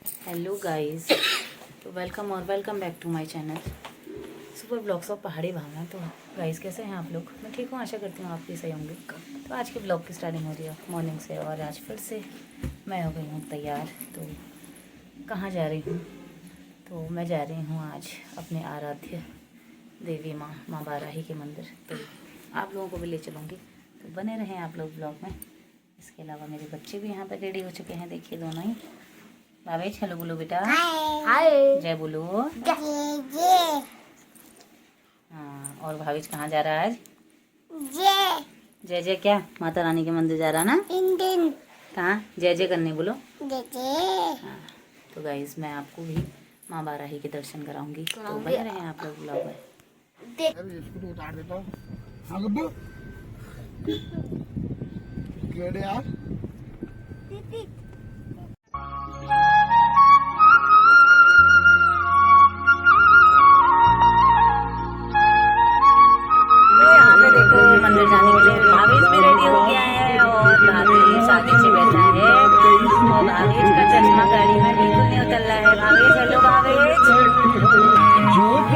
Hello guys, तो welcome और welcome back to my channel super blogs of Pahadi Bhavna. तो guys कैसे हैं आप लोग? मैं ठीक हूँ, आशा करती हूँ आप भी सही होंगे। तो आज के ब्लॉग की स्टार्टिंग हो रही है मॉर्निंग से और आज फिर से मैं हो गई हूँ तैयार। तो कहाँ जा रही हूँ? तो मैं जा रही हूँ आज अपने आराध्य देवी माँ बाराही के मंदिर। तो आप लोगों को भी ले चलूँगी, तो बने रहें आप लोग ब्लॉग में। इसके अलावा मेरे बच्चे भी यहाँ पर रेडी हो चुके हैं, देखिए दोनों ही। भावेश हेलो बोलो बेटा, हाय जय बोलो। हाँ, और भावेश कहाँ जा रहा है आज? जय जय जय क्या? माता रानी के मंदिर जा रहा ना? कहाँ जय जय करने बोलो। हाँ, तो गाइस मैं आपको भी माँ बाराही के दर्शन कराऊंगी, तो बने रहें आप लोग ब्लॉग में। इसको उतार देता हूँ। हाँ गब्बू केड़े यार मंदिर जाने के लिए भावेश भी रेडी हो गया है और भावेश आगे से बैठा है और भावेश का चश्मा गाड़ी में बिल्कुल नहीं उतर रहा है। भावेश हेलो भावेश।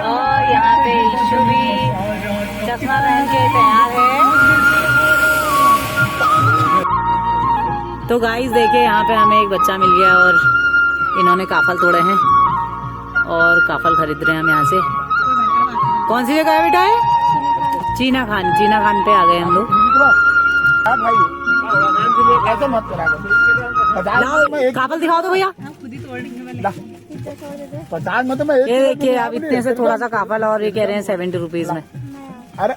और यहाँ पे ईशु भी चश्मा पहन के तैयार है। तो गाइस देखिए यहाँ पे हमें एक बच्चा मिल गया और इन्होंने काफल तोड़े हैं और काफल खरीद रहे हैं हम यहाँ से। कौन सी जगह है बेटा? है चीना खान पे आ गए हम लोग। भाई ऐसा मत करा, काफल दिखाओ तो भैया। 50 मत में ये देखिए आप इतने से थोड़ा सा काफल और ये कह रहे हैं 70 रुपीज में। अरे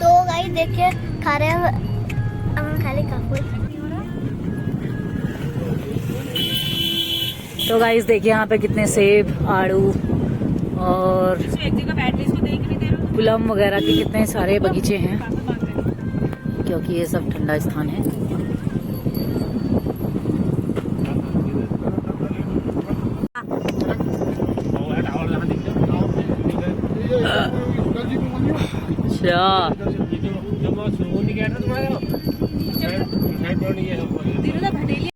तो गाइस देखिए खा रहे हैं हम खाली काफल। तो गाइस देखिए यहाँ पे कितने सेब, आड़ू और गुलाम वगैरह के कितने सारे बगीचे हैं, क्योंकि ये सब ठंडा स्थान है।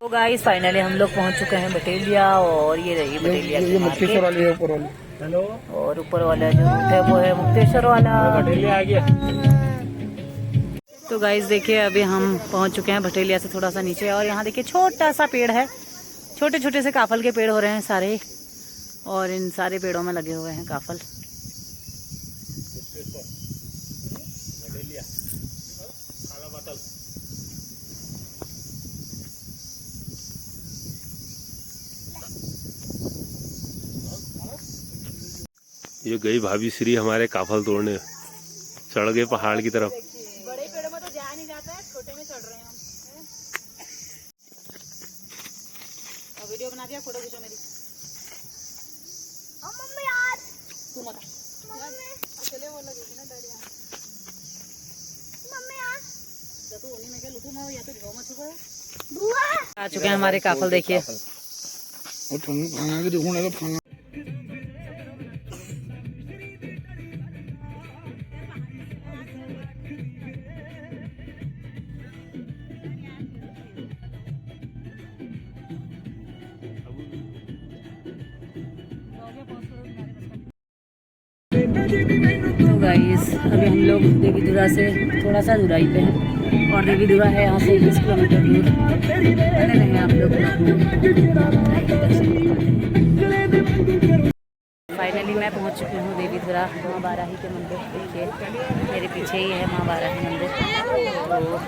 तो गाइस फाइनली हम लोग पहुंच चुके हैं बटेलिया और ये रही बटेलिया की मुक्तेश्वर वाली है, ऊपर वाली। हेलो। और ऊपर वाला जो है वो है मुक्तेश्वर वाला। बटेलिया आ गया। तो गाइस देखिए अभी हम पहुंच चुके हैं बटेलिया से थोड़ा सा नीचे और यहाँ देखिए छोटा सा पेड़ है, छोटे छोटे से काफल के पेड़ हो रहे हैं सारे और इन सारे पेड़ों में लगे हुए हैं काफल। ये गई भाभी श्री हमारे काफल तोड़ने, चढ़ गए पहाड़ की तरफ। बड़े पेड़ों में तो जाया नहीं जाता है, छोटे में चढ़ रहे हैं हम। और वीडियो बना दिया, फोटो खींचो मेरी। मम्मी यार तू मत अकेले वो लगेगी ना डर यार। मम्मी यार तो उन्हीं में क्या लुटू मैं या तो घाव में छुपा है। बुआ आ चुके हैं हमारे काफल, देखिए। और तुम खाना के देखो ना तो खाना। तो गाइस अभी हम लोग देवीधुरा से थोड़ा सा दूराई पे हैं और देवीधुरा है यहाँ से 20 किलोमीटर दूर। बने रहें आप लोग। फाइनली मैं पहुँच चुकी हूँ देवीधुरा माँ बाराही के मंदिर। देखिए मेरे पीछे ही है माँ बाराही मंदिर। तो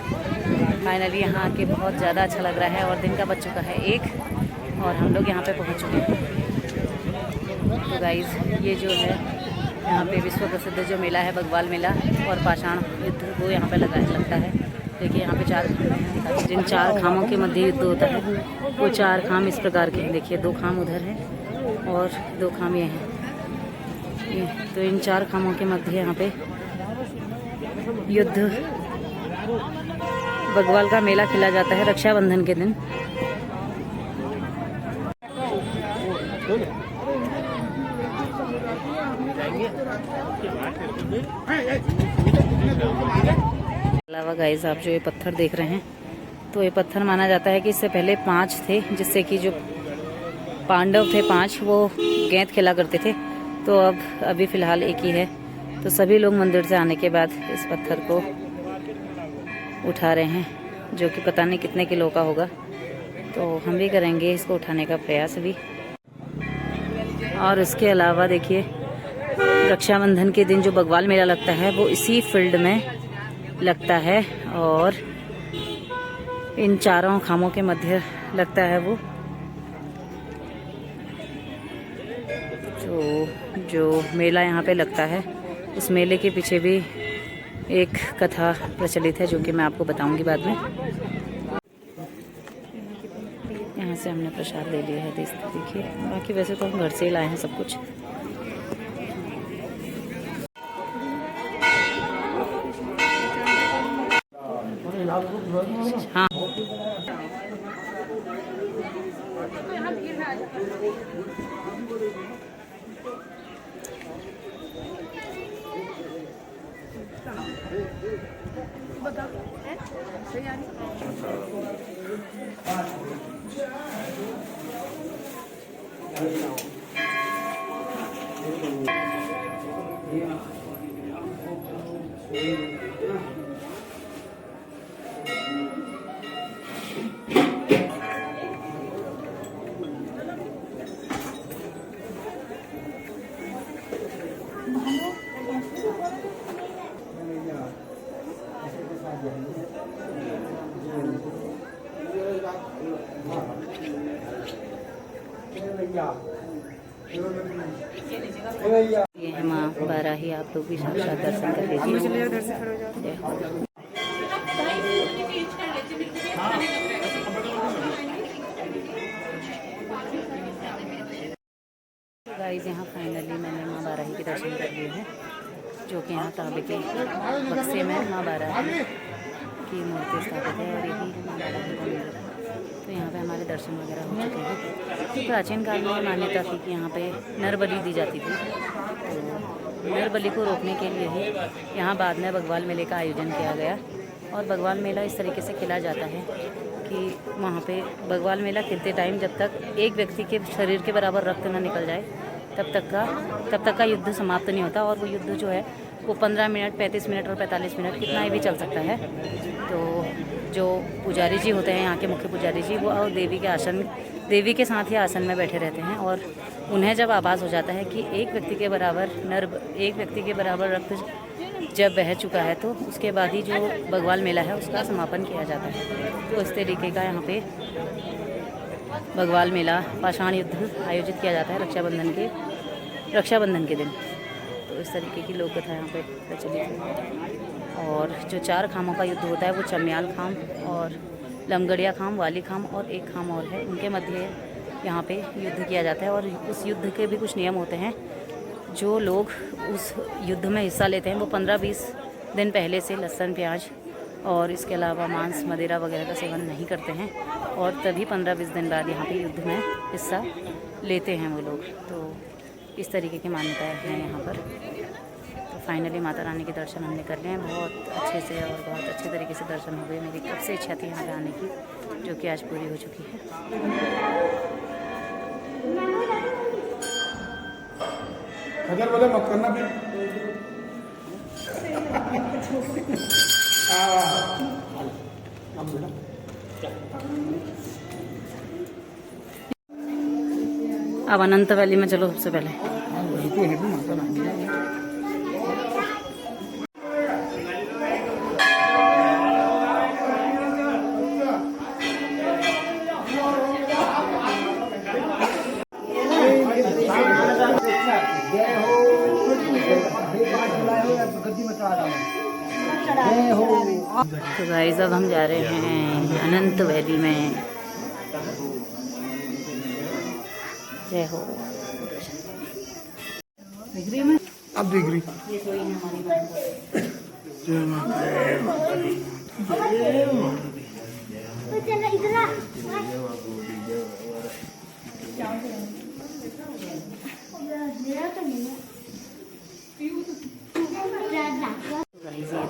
फाइनली यहाँ आके बहुत ज़्यादा अच्छा लग रहा है और दिन का बज चुका है 1 और हम लोग यहाँ पे पहुँच चुके हैं। तो गाइस ये जो है यहाँ पे विश्व प्रसिद्ध जो मेला है बगवाल मेला और पाषाण युद्ध वो यहाँ पे लगता है। देखिए यहाँ पे 4 खाम हैं, जिन 4 खामों के मध्य युद्ध होता है वो 4 खाम इस प्रकार के हैं। देखिए 2 खाम उधर हैं और 2 खाम ये हैं। तो इन 4 खामों के मध्य यहाँ पे युद्ध बगवाल का मेला खेला जाता है रक्षाबंधन के दिन। जाएंगे अलावा गाइस आप जो ये पत्थर देख रहे हैं, तो ये पत्थर माना जाता है कि इससे पहले 5 थे, जिससे कि जो पांडव थे 5 वो गेंद खेला करते थे। तो अब अभी फ़िलहाल एक ही है। तो सभी लोग मंदिर से आने के बाद इस पत्थर को उठा रहे हैं, जो कि पता नहीं कितने किलो का होगा। तो हम भी करेंगे इसको उठाने का प्रयास भी। और उसके अलावा देखिए, रक्षाबंधन के दिन जो बग्वाल मेला लगता है वो इसी फील्ड में लगता है और इन चारों खामों के मध्य लगता है वो। तो जो मेला यहाँ पे लगता है, उस मेले के पीछे भी एक कथा प्रचलित है, जो कि मैं आपको बताऊंगी बाद में। यहाँ से हमने प्रसाद ले लिया है, देखिए। बाकी वैसे तो हम घर से ही लाए हैं सब कुछ। हाँ, ये है माँ बाराही, आप लोग भी साक्षात दर्शन कर लीजिए। गाइस यहाँ फाइनली मैंने माँ बाराही के दर्शन कर लिए हैं, जो कि यहाँ तांबे के बक्से में माँ बाराही की मूर्ति स्थापित है और यही है माँ बाराही का मंदिर। तो यहाँ पे हमारे दर्शन वगैरह हो चुके हैं। तो प्राचीन काल में मान्यता थी कि यहाँ पे नर बलि दी जाती थी। तो नर बलि को रोकने के लिए ही यहाँ बाद में बग्वाल मेले का आयोजन किया गया। और बग्वाल मेला इस तरीके से खेला जाता है कि वहाँ पे बग्वाल मेला खेलते टाइम जब तक एक व्यक्ति के शरीर के बराबर रक्त ना निकल जाए तब तक का युद्ध समाप्त नहीं होता। और वो युद्ध जो है वो 15 मिनट, 35 मिनट और 45 मिनट कितना ही भी चल सकता है। तो जो पुजारी जी होते हैं यहाँ के मुख्य पुजारी जी, वो देवी के साथ ही आसन में बैठे रहते हैं। और उन्हें जब आभास हो जाता है कि एक व्यक्ति के बराबर रक्त जब बह चुका है, तो उसके बाद ही जो बग्वाल मेला है उसका समापन किया जाता है। तो इस तरीके का यहाँ पे बग्वाल मेला पाषाण युद्ध आयोजित किया जाता है रक्षाबंधन के दिन। तो इस तरीके की लोक कथा यहाँ पे प्रचलित है। और जो 4 खामों का युद्ध होता है वो चम्याल खाम और लमगड़िया खाम, वाली खाम और एक खाम और है, उनके मध्य यहाँ पे युद्ध किया जाता है। और उस युद्ध के भी कुछ नियम होते हैं। जो लोग उस युद्ध में हिस्सा लेते हैं वो 15-20 दिन पहले से लहसुन, प्याज और इसके अलावा मांस, मदिरा वगैरह का सेवन नहीं करते हैं। और तभी 15-20 दिन बाद यहाँ पे युद्ध में हिस्सा लेते हैं वो लोग। तो इस तरीके की मान्यताएं हैं यहाँ पर। तो फाइनली माता रानी के दर्शन हमने कर लिए हैं बहुत अच्छे से, और बहुत अच्छे तरीके से दर्शन हो गए। मेरी कब से इच्छा थी यहाँ पे आने की, जो कि आज पूरी हो चुकी है। मत करना फिर। अब अनंत वैली में चलो सबसे पहले। तो गाइस अब हम जा रहे हैं अनंत वैली में। जय हो। अब देख रही ये कोई हमारी बात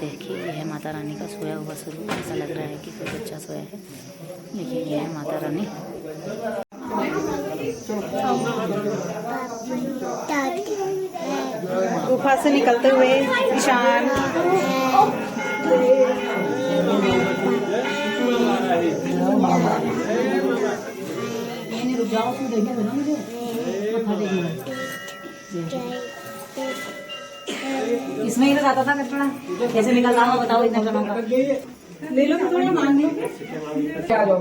ये माता रानी का सोया हुआ स्वरूप, ऐसा लग रहा है कि कोई बच्चा सोया है, लेकिन ये है माता रानी। गुफा से निकलते हुए ईशान इसमें ही तो जाता था कटरा, कैसे निकलता है बताओ इतने जनों का। ले लो थोड़ा मांग लो। आ जाओ,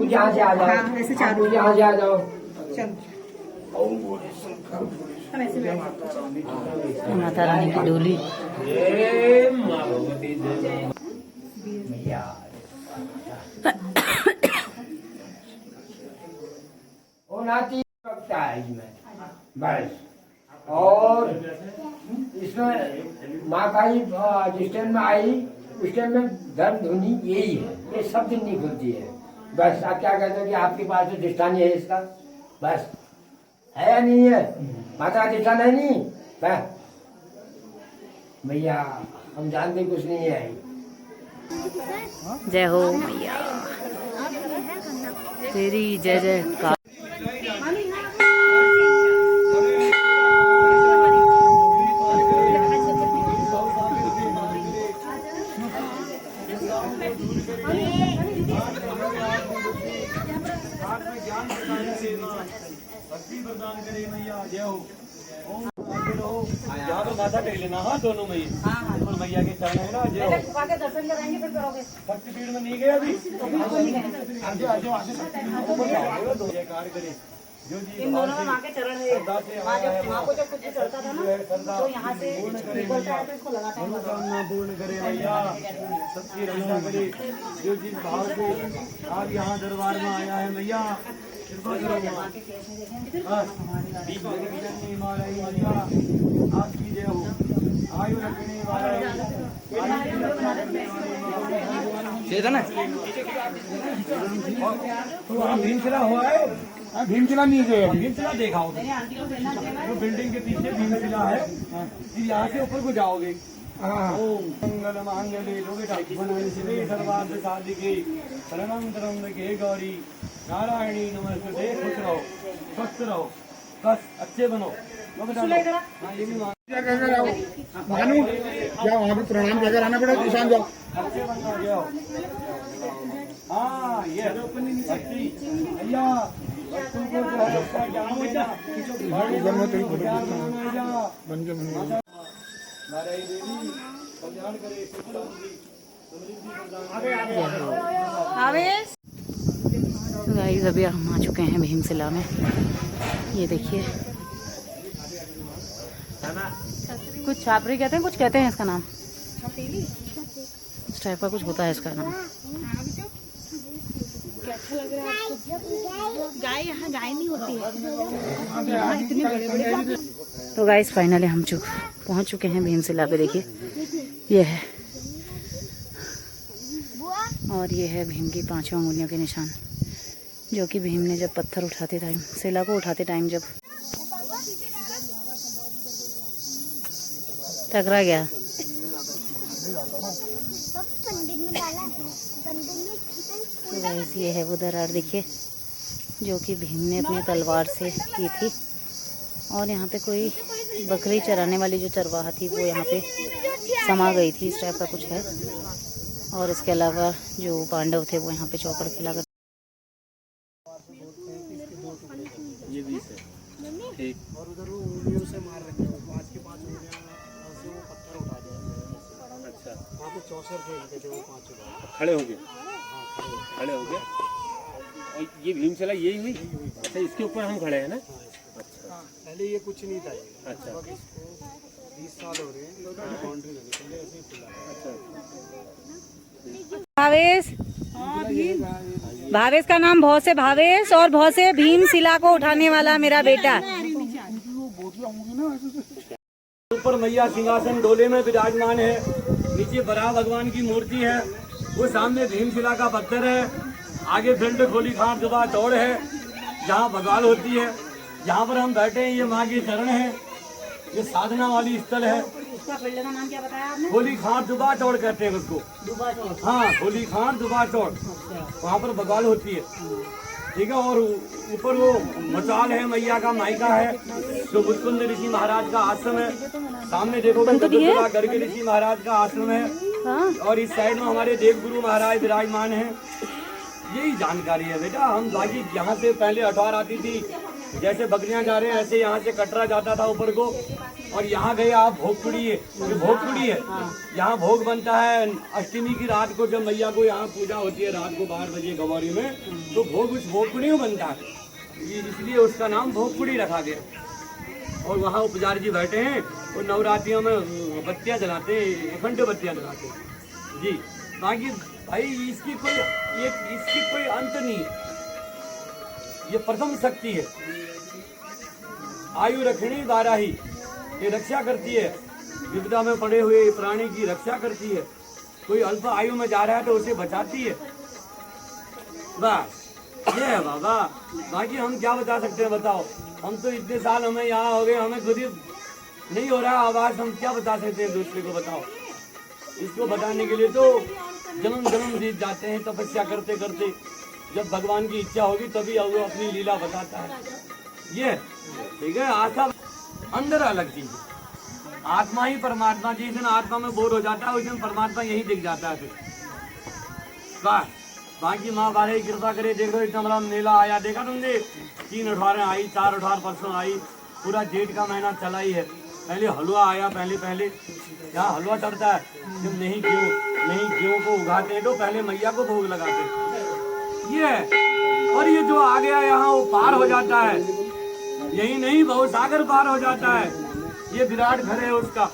यहाँ से आ जाओ, हाँ ऐसे चारों यहाँ से आ जाओ। चलो हम ऐसे बैठ माता रानी की डोली। वो नाती लगता है इसमें बस। और इसमें माँ का ही जिस टाइम में आई उस टाइम में धर्म धुनी यही है, ये सब दिन नहीं खुलती है। बस आप क्या कहते हो कि आपके पास जो दृष्टान है इसका, बस है या नहीं है? माता का दृष्टान है नहीं बस भैया, हम जानते कुछ नहीं है। जय हो मैया तेरी, जय जयकार। यहाँ तो माथा टेक लेना, हाँ दोनों में और मैया के चरण है ना, जय दर्शन कराएंगे फिर करोगे। शक्ति पीठ में नहीं गए अभी, जयकार करे जो जी इन दोनों में माँ के चरण है। माँ को जब कुछ चढ़ता था ना तो यहाँ से निकलता है तो इसको लगाता है। मनोकामना पूर्ण करे मैया, सबकी रक्षा करे। जो जिस भाव से आज यहाँ दरबार में आया है मैया, कृपा करो माँ। मैया आपकी जय हो, आयु रखने वाला तो वहाँ भीमशिला हुआ है, भीमशिला नहीं गए अभी। भीमशिला देखा होगा, वो बिल्डिंग के पीछे भीमशिला है, फिर यहाँ से ऊपर को जाओगे। ओम मंगल मांगल्ये शिवे सर्वार्थ साधिके शरणं त्र्यंबके गौरी नारायणी नमस्ते। खुश रहो, स्वस्थ रहो, बस अच्छे बनो। हाँ ये भी भानु जाओ, वहाँ पे प्रणाम कहकर आना पड़ेगा। ईशान जाओ, अच्छे बनो, जाओ। हाँ ये अच्छी भैया बच्चों को जो है उसका ज्ञान देना, बन के नारायण देवी कल्याण करे, सुख शांति आवेश। तो गाइस अभी हम आ चुके हैं भीमशिला में। ये देखिए कुछ छापरी कहते हैं, कुछ कहते हैं इसका नाम, इस टाइप का कुछ होता है इसका नाम। अच्छा लग रहा है आपको? गाय यहाँ गाय नहीं होती है, यहाँ इतने बड़े बड़े। तो गाइस फाइनली हम पहुंच चुके हैं भीमशिला पे। देखिए ये है, और ये है भीम की 5 अंगुलियों के निशान, जो कि भीम ने जब पत्थर उठाते टाइम, शिला को उठाते टाइम जब टकरा गया। तो गाइस ये है वो दरार, देखिए, जो कि भीम ने अपने तलवार से की थी। और यहाँ पे कोई बकरी चराने वाली जो चरवाहा थी वो यहाँ पे समा गई थी, इस टाइप का कुछ है। और इसके अलावा जो पांडव थे वो यहाँ पे चौकड़ खेला कर। ये 20 है ठीक। और उधर वो उंगलियों से मार रखे हो, 5 की 5 उंगलियां से वो पत्थर उठा दिया। अच्छा, वहाँ पे 64 खेलते थे वो 5 खड़े हो गए, खड़े हो गए। और ये भीमशिला यही हुई? अच्छा, इसके ऊपर हम खड़े हैं ना? अच्छा, पहले ये कुछ नहीं था ये। अच्छा 20 साल हो रहे हैं, बाउंड्री लगी, पहले ऐसे ही खुला है। अच्छा, भावेश, भावेश का नाम भौ से भावेश, और भौ से भीमशिला को उठाने वाला मेरा बेटा। ऊपर मैया सिंहासन डोले में विराजमान है, नीचे बराह भगवान की मूर्ति है, वो सामने भीमशिला का पत्थर है, आगे फील्ड खोली खाट दुबा दौड़ है, जहाँ भगवान होती है। यहाँ पर हम बैठे हैं, ये माँ की शरण है। ये साधना वाली स्थल है। इसका पिंड का नाम क्या बताया आपने? होली खान दुबा चौड़ कहते हैं उसको। दुबा चौड़। हाँ, होली खान दुबा चौड़, वहाँ पर बगाल होती है, ठीक है। और ऊपर वो मचाल है, मैया का मायका है, जो मुचकुंद ऋषि महाराज का आश्रम है। सामने देखोगे तो गर्ग ऋषि महाराज का आश्रम है। और इस साइड में हमारे देवगुरु महाराज विराजमान हैं। यही जानकारी है बेटा। हम बाकी यहाँ से पहले अठवार आती थी, जैसे बकरियाँ जा रहे हैं ऐसे यहाँ से कटरा जाता था ऊपर को। और यहाँ गए आप भोगपुड़ी है, ये भोगपुड़ी है, यहाँ भोग बनता है अष्टमी की रात को, जब मैया को यहाँ पूजा होती है रात को 12 बजे गौरी में, तो भोग उस भोगपुड़ी में बनता है, इसलिए उसका नाम भोगपुड़ी रखा गया। और वहाँ पुजारी जी बैठे हैं और नवरात्रियों में बत्तियाँ जलाते हैं, अखंड बत्तियाँ जलाते हैं जी। बाकी भाई इसकी कोई अंत नहीं है, ये प्रथम शक्ति है। आयु रखनी बाराही, ये रक्षा करती है, विपदा में पड़े हुए प्राणी की रक्षा करती है। कोई अल्प आयु में जा रहा है तो उसे बचाती है, बस ये है बाबा। बाकी हम क्या बता सकते हैं बताओ। हम तो इतने साल हमें यहाँ हो गए, हमें खुद ही नहीं हो रहा आवाज, हम क्या बता सकते हैं दूसरे को बताओ। इसको बताने के लिए तो जन्म जन्म जीत जाते हैं तपस्या करते करते। जब भगवान की इच्छा होगी तभी वो अपनी लीला बताता है, ये ठीक है। आस्था अंदर अलग चीज है, आत्मा ही परमात्मा। जिस दिन आत्मा में बोर हो जाता है उस दिन परमात्मा यही दिख जाता है फिर बस। बाकी माँ बारे की कृपा करे। देखो इतना बड़ा मेला आया, देखा तुमने? 3 अठार आई, 4 अठार परसों आई, पूरा जेठ का महीना चला ही है। पहले हलवा आया, पहले यहाँ हलवा चढ़ता है, जब नहीं गेहूं को उगाते हैं तो पहले मैया को भोग लगाते हैं, ये है। और ये जो आ गया यहाँ वो पार हो जाता है, यही नहीं भवसागर पार हो जाता है। ये विराट घर है उसका,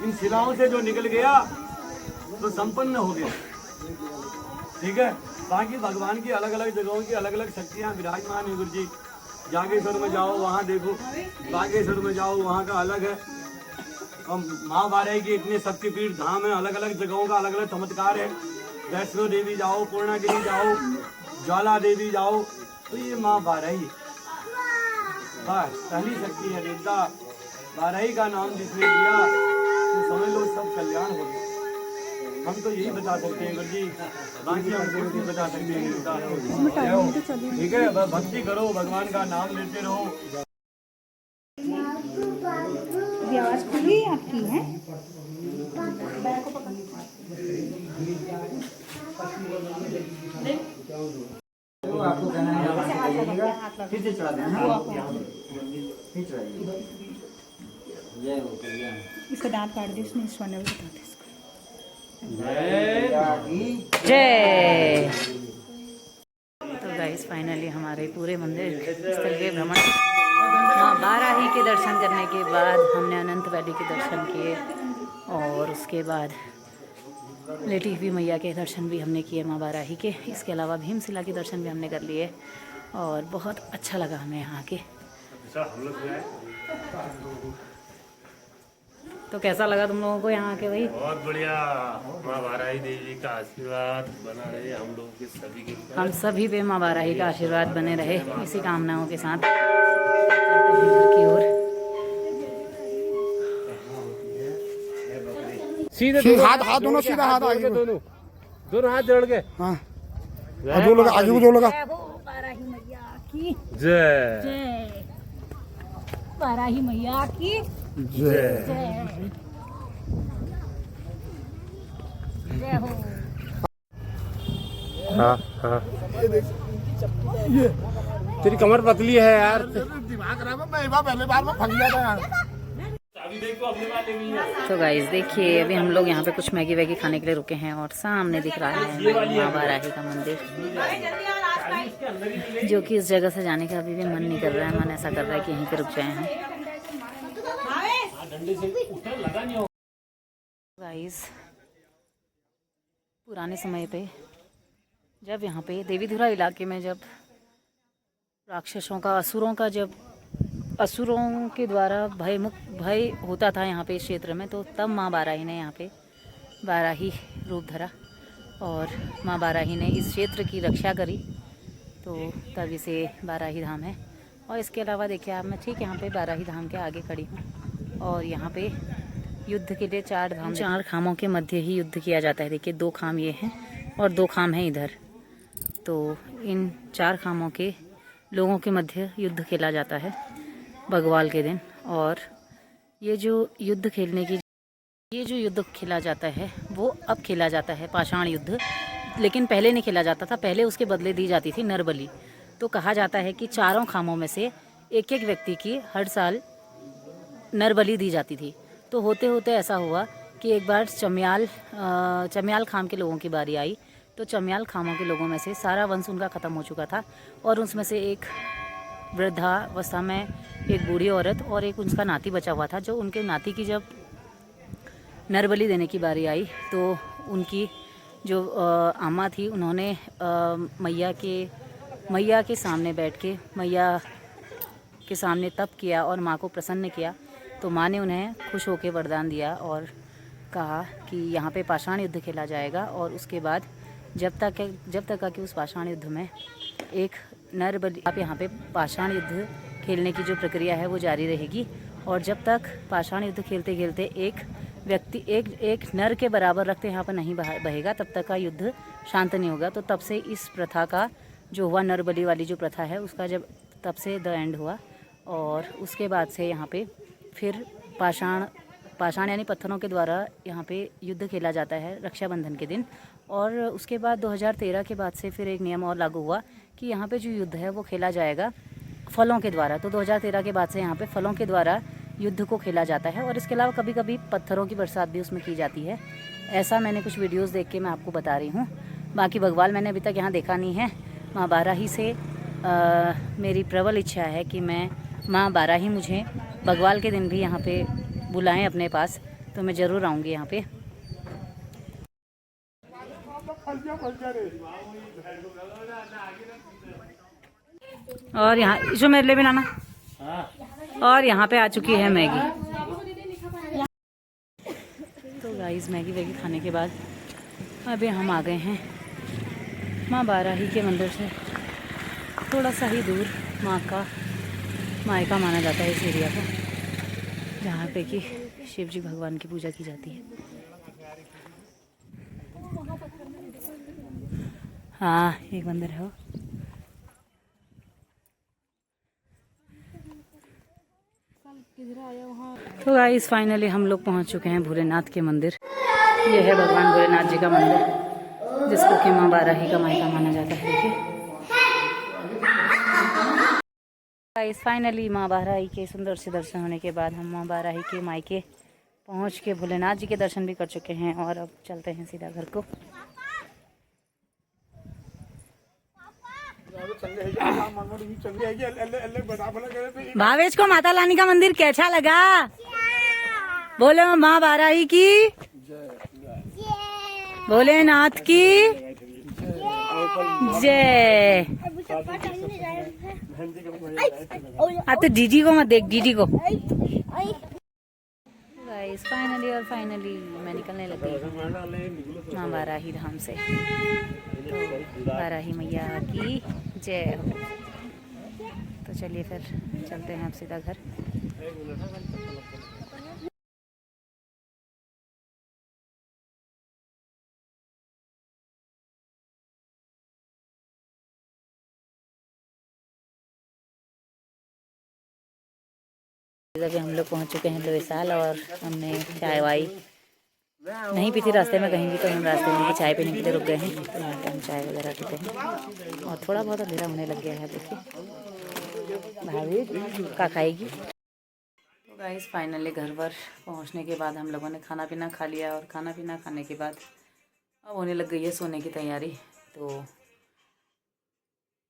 इन शिलाओं से जो निकल गया तो संपन्न हो गया, ठीक है। बाकी भगवान की अलग अलग जगहों की अलग अलग शक्तियाँ विराजमान है गुरु जी। जागेश्वर में जाओ वहाँ देखो, बागेश्वर में जाओ वहाँ का अलग है। और माँ बारह की इतने शक्तिपीठ धाम है, अलग अलग जगहों का अलग अलग चमत्कार है। वैष्णो देवी जाओ, पूर्णागिरी जाओ, ज्वाला देवी जाओ, तो ये माँ बारही बस पहली शक्ति है। देवता बारही का नाम जिसने दिया तो समझ लो सब कल्याण हो गया। हम तो यही बता सकते हैं गुरु जी, बाकी हम कुछ नहीं बता सकते हैं देवता, ठीक है। भक्ति करो, भगवान का नाम लेते रहो। आवाज खुली आपकी है। आपको कहना है फिर से चढ़ा देना, इसका दांत काट दी उसने, इस वाले को बता दे। जय। तो गाइस फाइनली हमारे पूरे मंदिर स्थल के भ्रमण माँ बाराही के दर्शन करने के बाद हमने अनंत वैली के दर्शन किए और उसके बाद लेटी हुई मैया के दर्शन भी हमने किए माँ बाराही के। इसके अलावा भीमशिला के दर्शन भी हमने कर लिए और बहुत अच्छा लगा हमें यहाँ के। तो कैसा लगा तुम लोगों को यहाँ के भाई? बहुत बढ़िया। माँ बाराही देवी का आशीर्वाद बना रहे हम लोग के सभी के, हम सभी पे माँ बाराही का आशीर्वाद बने रहे, इसी कामनाओं के साथ की ओर। सीधे हाथ दोनों सीधा, हाथ आगे दोनों हाथ जोड़ के, हाँ, दो लगा आगे को, दो लगा। बाराही मैया की जय। जय, बाराही मैया की जय। जय हो। हाँ हाँ, तेरी कमर पतली है यार। दिमाग खराब है, मैं पहले बार में फंस गया था यार। तो गाइस देखिए अभी हम लोग यहाँ पे कुछ मैगी वैगी खाने के लिए रुके हैं और सामने दिख रहा है माँ बाराही का मंदिर, जो कि इस जगह से जाने का अभी भी मन नहीं कर रहा है। मन ऐसा कर रहा है कि यहीं पे रुक जाए हम। गाइस पुराने समय पे जब यहाँ पे देवीधुरा इलाके में जब राक्षसों का, असुरों के द्वारा भय होता था यहाँ पे इस क्षेत्र में, तो तब माँ बाराही ने यहाँ पे बाराही रूप धरा और माँ बाराही ने इस क्षेत्र की रक्षा करी, तो तब इसे बाराही धाम है। और इसके अलावा देखिए आप, मैं ठीक यहाँ पे बाराही धाम के आगे खड़ी हूँ और यहाँ पे युद्ध के लिए 4 खामों के मध्य ही युद्ध किया जाता है। देखिए 2 खाम ये हैं और 2 खाम हैं इधर। तो इन 4 खामों के लोगों के मध्य युद्ध खेला जाता है बग्वाल के दिन। और ये जो युद्ध खेला जाता है वो अब खेला जाता है पाषाण युद्ध, लेकिन पहले नहीं खेला जाता था। पहले उसके बदले दी जाती थी नरबली। तो कहा जाता है कि 4 खामों में से एक एक व्यक्ति की हर साल नरबली दी जाती थी। तो होते होते ऐसा हुआ कि एक बार चमियाल खाम के लोगों की बारी आई। तो चमियाल खामों के लोगों में से सारा वंश उनका ख़त्म हो चुका था और उसमें से एक वृद्धावस्था में एक बूढ़ी औरत और एक उसका नाती बचा हुआ था। जो उनके नाती की जब नरबली देने की बारी आई तो उनकी जो अम्मा थी, उन्होंने मैया के सामने बैठ के मैया के सामने तप किया और माँ को प्रसन्न किया। तो माँ ने उन्हें खुश होकर वरदान दिया और कहा कि यहाँ पे पाषाण युद्ध खेला जाएगा और उसके बाद जब तक कि उस पाषाण युद्ध में एक नरबली, आप यहाँ पे पाषाण युद्ध खेलने की जो प्रक्रिया है वो जारी रहेगी। और जब तक पाषाण युद्ध खेलते खेलते एक व्यक्ति एक नर के बराबर रक्त यहाँ पर नहीं बहेगा तब तक का युद्ध शांत नहीं होगा। तो तब से इस प्रथा का जो हुआ, नरबली वाली जो प्रथा है उसका तब से द एंड हुआ। और उसके बाद से यहाँ पे फिर पाषाण यानी पत्थरों के द्वारा यहाँ पे युद्ध खेला जाता है रक्षाबंधन के दिन। और उसके बाद 2013 के बाद से फिर एक नियम और लागू हुआ कि यहाँ पे जो युद्ध है वो खेला जाएगा फलों के द्वारा। तो 2013 के बाद से यहाँ पे फलों के द्वारा युद्ध को खेला जाता है। और इसके अलावा कभी कभी पत्थरों की बरसात भी उसमें की जाती है। ऐसा मैंने कुछ वीडियोस देख के मैं आपको बता रही हूँ। बाकी बग्वाल मैंने अभी तक यहाँ देखा नहीं है। माँ बाराही से मेरी प्रबल इच्छा है कि मैं माँ बाराही मुझे बग्वाल के दिन भी यहाँ पे बुलाएं अपने पास, तो मैं ज़रूर आऊँगी यहाँ पे। और यहाँ जो मेरे लिए भी लाना। और यहाँ पे आ चुकी है मैगी। तो गाइस मैगी खाने के बाद अभी हम आ गए हैं माँ बाराही के मंदिर से थोड़ा सा ही दूर। माँ का मायका माना जाता है इस एरिया को, जहाँ पे कि शिव जी भगवान की पूजा की जाती है। हाँ, एक मंदिर है वो। तो गाइस फाइनली हम लोग पहुँच चुके हैं भोलेनाथ के मंदिर। ये है भगवान भोलेनाथ जी का मंदिर, जिसको कि माँ बाराही का मायका माना जाता है। देखिए गाइस फाइनली माँ बाराही के सुंदर से दर्शन होने के बाद हम माँ बाराही के मायके पहुँच के भोलेनाथ जी के दर्शन भी कर चुके हैं। और अब चलते हैं सीधा घर को। भावेश को माता रानी का मंदिर कैसा लगा? बोले माँ बाराही की, भोलेनाथ की जय। अब तो जीजी को मत देख, जीजी को। गाइस फाइनली मैं निकलने लगी माँ बाराही धाम से। तो बाराही मैया की जय हो। तो चलिए फिर चलते हैं अब सीधा घर। अभी हम लोग पहुंच चुके हैं लोईसाल और हमने चाय वाई नहीं पी थी रास्ते में कहीं भी, तो हम रास्ते में चाय पीने के लिए रुक गए हैं। तो यहाँ पे हम चाय वगैरह पीते हैं और थोड़ा बहुत अंधेरा होने लग गया है। देखिए भाभी का खाएगी। तो गाइस फाइनली घर पर पहुँचने के बाद हम लोगों ने खाना पीना खा लिया और खाना पीना खाने के बाद अब होने लग गई है सोने की तैयारी। तो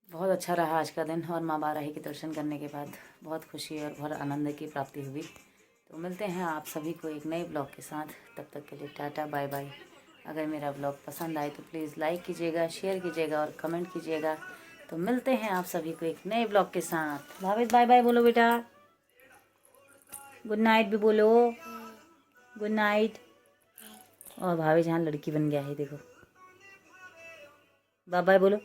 बहुत अच्छा रहा आज का दिन और माँ बाराही के दर्शन करने के बाद बहुत खुशी और बहुत आनंद की प्राप्ति हुई। तो मिलते हैं आप सभी को एक नए ब्लॉग के साथ। तब तक के लिए टाटा बाय बाय। अगर मेरा ब्लॉग पसंद आए तो प्लीज़ लाइक कीजिएगा, शेयर कीजिएगा और कमेंट कीजिएगा। तो मिलते हैं आप सभी को एक नए ब्लॉग के साथ। भावेश बाय बाय बोलो बेटा, गुड नाइट भी बोलो, गुड नाइट। और भावेश यहाँ लड़की बन गया है, देखो बाय बाय बोलो।